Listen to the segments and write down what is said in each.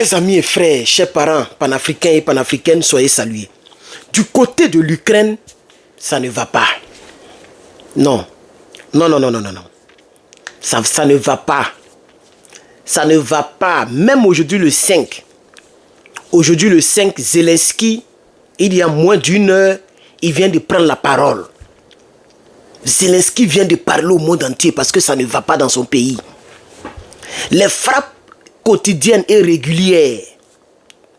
Mes amis et frères, chers parents panafricains et panafricaines, soyez salués. Du côté de l'Ukraine, ça ne va pas. Non. Non. Ça ne va pas. Ça ne va pas. Même aujourd'hui le 5. Aujourd'hui le 5, Zelensky, il y a moins d'une heure, il vient de prendre la parole. Zelensky vient de parler au monde entier parce que ça ne va pas dans son pays. Les frappes quotidiennes et régulières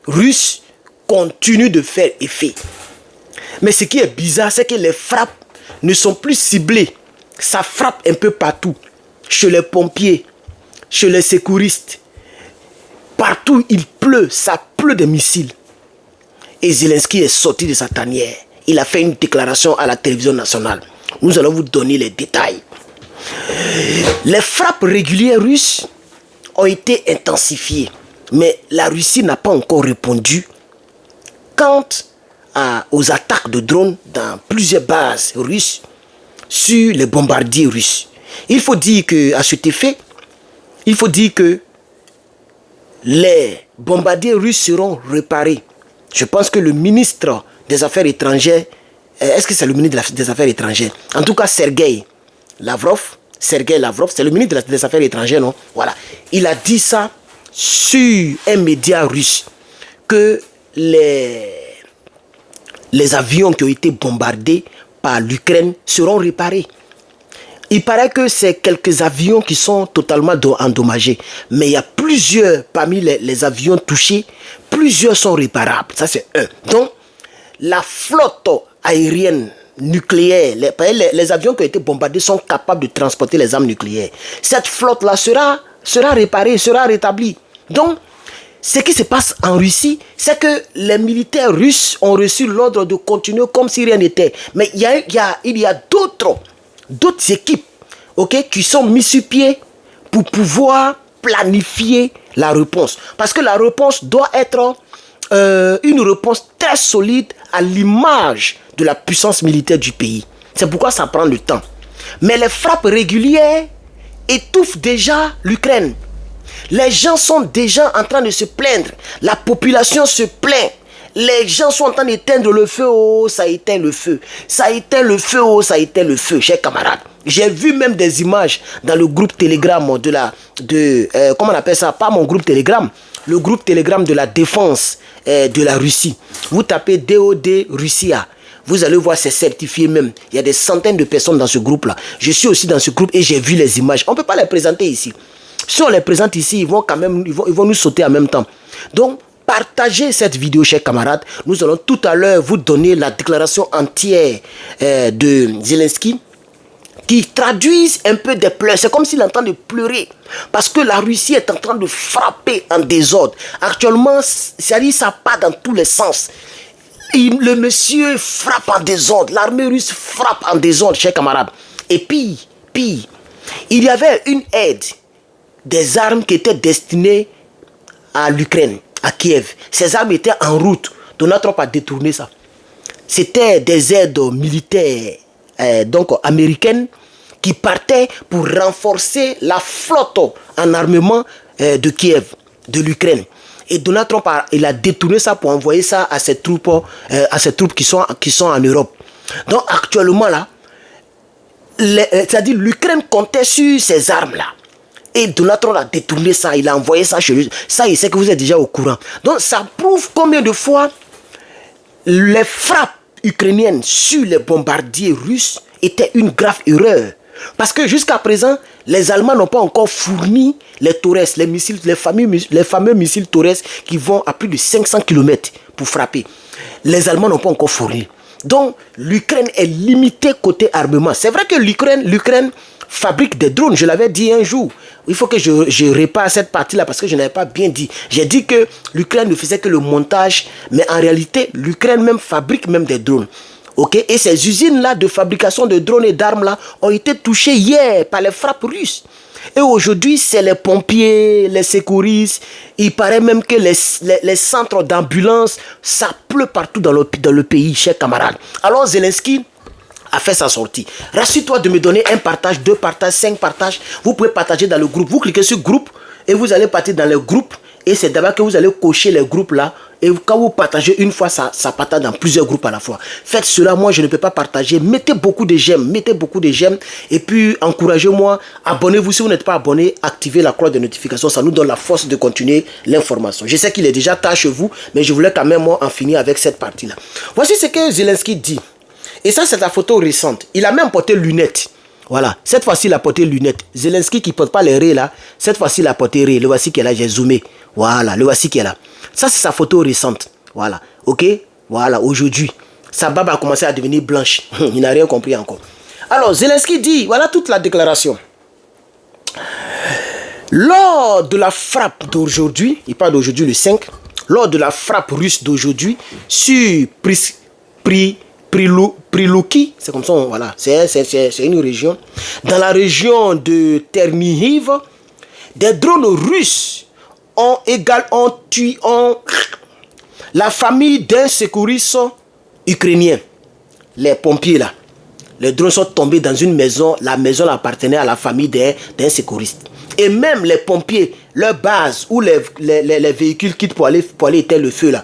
russes continuent de faire effet. Mais ce qui est bizarre, c'est que les frappes ne sont plus ciblées. Ça frappe un peu partout. Chez les pompiers, chez les secouristes. Partout il pleut, ça pleut des missiles. Et Zelensky est sorti de sa tanière. Il a fait une déclaration à la télévision nationale. Nous allons vous donner les détails. Les frappes régulières russes ont été intensifiées. Mais la Russie n'a pas encore répondu quant aux attaques de drones dans plusieurs bases russes sur les bombardiers russes. Il faut dire qu'à cet effet, les bombardiers russes seront réparés. Je pense que le ministre des Affaires étrangères, est-ce que c'est le ministre des Affaires étrangères? En tout cas, Sergueï Lavrov, c'est le ministre des Affaires étrangères, non? Voilà. Il a dit ça sur un média russe, que les avions qui ont été bombardés par l'Ukraine seront réparés. Il paraît que c'est quelques avions qui sont totalement endommagés. Mais il y a plusieurs, parmi les avions touchés, plusieurs sont réparables. Ça, c'est un. Donc, la flotte aérienne nucléaire, les avions qui ont été bombardés sont capables de transporter les armes nucléaires. Cette flotte-là sera réparée, sera rétablie. Donc, ce qui se passe en Russie, c'est que les militaires russes ont reçu l'ordre de continuer comme si rien n'était. Mais il y a d'autres équipes, qui sont mises sur pied pour pouvoir planifier la réponse. Parce que la réponse doit être une réponse très solide à l'image de la puissance militaire du pays. C'est pourquoi ça prend le temps. Mais les frappes régulières étouffent déjà l'Ukraine. Les gens sont déjà en train de se plaindre. La population se plaint. Les gens sont en train d'éteindre le feu. Oh, ça éteint le feu. Ça éteint le feu. Oh, ça éteint le feu, chers camarades. J'ai vu même des images dans le groupe Telegram comment on appelle ça? Pas mon groupe Telegram. Le groupe Telegram de la défense de la Russie. Vous tapez DOD Russia. Vous allez voir, c'est certifié même. Il y a des centaines de personnes dans ce groupe-là. Je suis aussi dans ce groupe et j'ai vu les images. On ne peut pas les présenter ici. Si on les présente ici, ils vont nous sauter en même temps. Donc, partagez cette vidéo, chers camarades. Nous allons tout à l'heure vous donner la déclaration entière de Zelensky qui traduisent un peu des pleurs. C'est comme s'il est en train de pleurer parce que la Russie est en train de frapper en désordre. Actuellement, ça part dans tous les sens. Le monsieur frappe en désordre. L'armée russe frappe en désordre, chers camarades. Et puis, il y avait une aide des armes qui étaient destinées à l'Ukraine, à Kiev. Ces armes étaient en route. Donald Trump a détourné ça. C'était des aides militaires américaines qui partaient pour renforcer la flotte en armement de Kiev, de l'Ukraine. Et Donald Trump il a détourné ça pour envoyer ça à ses troupes qui sont en Europe. Donc actuellement là, c'est-à-dire l'Ukraine comptait sur ces armes-là. Et Donald Trump a détourné ça, il a envoyé ça chez lui. Ça, il sait que vous êtes déjà au courant. Donc ça prouve combien de fois les frappes ukrainiennes sur les bombardiers russes étaient une grave erreur. Parce que jusqu'à présent, les Allemands n'ont pas encore fourni les Taurus, les fameux missiles Taurus qui vont à plus de 500 km pour frapper. Les Allemands n'ont pas encore fourni. Donc, l'Ukraine est limitée côté armement. C'est vrai que l'Ukraine fabrique des drones. Je l'avais dit un jour. Il faut que je répare cette partie-là parce que je n'avais pas bien dit. J'ai dit que l'Ukraine ne faisait que le montage. Mais en réalité, l'Ukraine même fabrique même des drones. Et ces usines-là de fabrication de drones et d'armes-là ont été touchées hier par les frappes russes. Et aujourd'hui, c'est les pompiers, les secouristes. Il paraît même que les centres d'ambulance, ça pleut partout dans le pays, chers camarades. Alors Zelensky a fait sa sortie. Rassure-toi de me donner un partage, 2 partages, 5 partages. Vous pouvez partager dans le groupe. Vous cliquez sur groupe et vous allez partir dans le groupe Et c'est d'abord que vous allez cocher les groupes là. Et quand vous partagez une fois, ça partage dans plusieurs groupes à la fois. Faites cela, moi je ne peux pas partager. Mettez beaucoup de j'aime, et puis encouragez-moi. Abonnez-vous si vous n'êtes pas abonné. Activez la cloche de notification, ça nous donne la force de continuer l'information. Je sais qu'il est déjà tard chez vous, mais je voulais quand même moi en finir avec cette partie-là. Voici ce que Zelensky dit. Et ça c'est la photo récente. Il a même porté lunettes. Voilà, cette fois-ci il a porté lunettes. Zelensky qui ne porte pas les raies là, cette fois-ci il a porté raies. Le voici qui est là, j'ai zoomé. Voilà, le voici qui est là. Ça, c'est sa photo récente. Voilà. Ok? Voilà, aujourd'hui. Sa barbe a commencé à devenir blanche. Il n'a rien compris encore. Alors, Zelensky dit, voilà toute la déclaration. Lors de la frappe d'aujourd'hui, il parle d'aujourd'hui le 5, lors de la frappe russe d'aujourd'hui sur Prilouki, c'est comme ça, voilà, c'est une région. Dans la région de Ternihiv, des drones russes ont tué la famille d'un secouriste ukrainien. Les pompiers là. Les drones sont tombés dans une maison. La maison appartenait à la famille d'un secouriste. Et même les pompiers, leur base ou les véhicules quittent pour aller éteindre le feu là.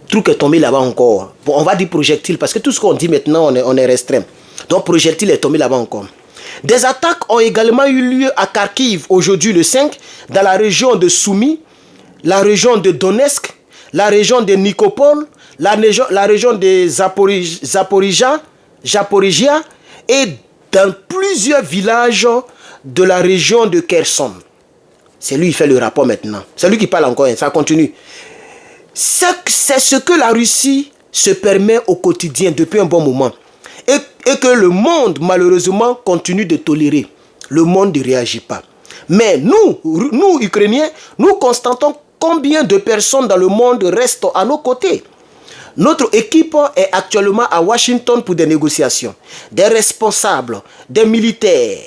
Le truc est tombé là-bas encore. Bon, on va dire projectile parce que tout ce qu'on dit maintenant, on est restreint. Donc projectile est tombé là-bas encore. Des attaques ont également eu lieu à Kharkiv aujourd'hui le 5, dans la région de Soumy, la région de Donetsk, la région de Nikopol, la région de Zaporizhia et dans plusieurs villages de la région de Kherson. C'est lui qui fait le rapport maintenant. C'est lui qui parle encore, ça continue. C'est ce que la Russie se permet au quotidien depuis un bon moment. Et que le monde, malheureusement, continue de tolérer. Le monde ne réagit pas. Mais nous, Ukrainiens, nous constatons combien de personnes dans le monde restent à nos côtés. Notre équipe est actuellement à Washington pour des négociations. Des responsables, des militaires,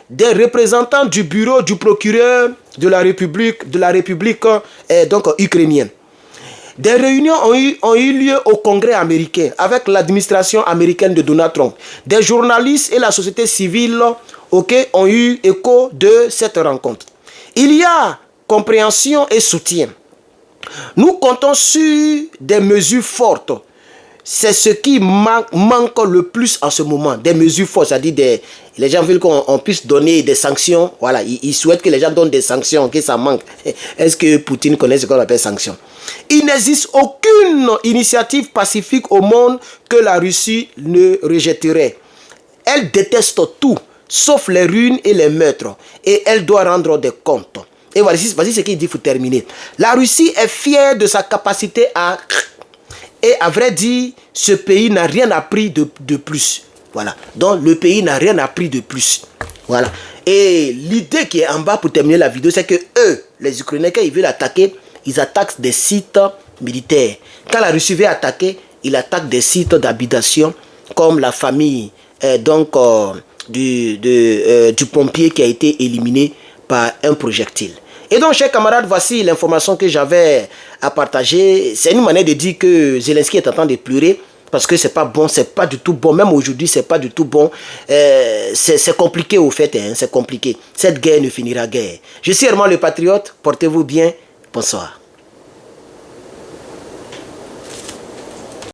des représentants du bureau du procureur de la République donc ukrainienne. Des réunions ont eu lieu au Congrès américain avec l'administration américaine de Donald Trump. Des journalistes et la société civile ont eu écho de cette rencontre. Il y a compréhension et soutien. Nous comptons sur des mesures fortes. C'est ce qui manque le plus en ce moment. Des mesures fortes, c'est-à-dire les gens veulent qu'on puisse donner des sanctions. Voilà, ils souhaitent que les gens donnent des sanctions, que ça manque. Est-ce que Poutine connaît ce qu'on appelle sanctions? Il n'existe aucune initiative pacifique au monde que la Russie ne rejetterait. Elle déteste tout, sauf les ruines et les meurtres. Et elle doit rendre des comptes. Et voici ce qu'il dit pour terminer. La Russie est fière de sa capacité à... Et à vrai dire, ce pays n'a rien appris de plus. Voilà. Donc le pays n'a rien appris de plus. Voilà. Et l'idée qui est en bas pour terminer la vidéo, c'est que eux, les Ukrainiens, quand ils veulent attaquer, ils attaquent des sites militaires. Quand la Russie veut attaquer, ils attaquent des sites d'habitation, comme la famille du pompier qui a été éliminé par un projectile. Et donc, chers camarades, voici l'information que j'avais à partager. C'est une manière de dire que Zelensky est en train de pleurer parce que c'est pas bon, c'est pas du tout bon. Même aujourd'hui, c'est pas du tout bon. C'est compliqué au fait, hein, c'est compliqué. Cette guerre ne finira guère. Je suis Herman le Patriote. Portez-vous bien. Bonsoir.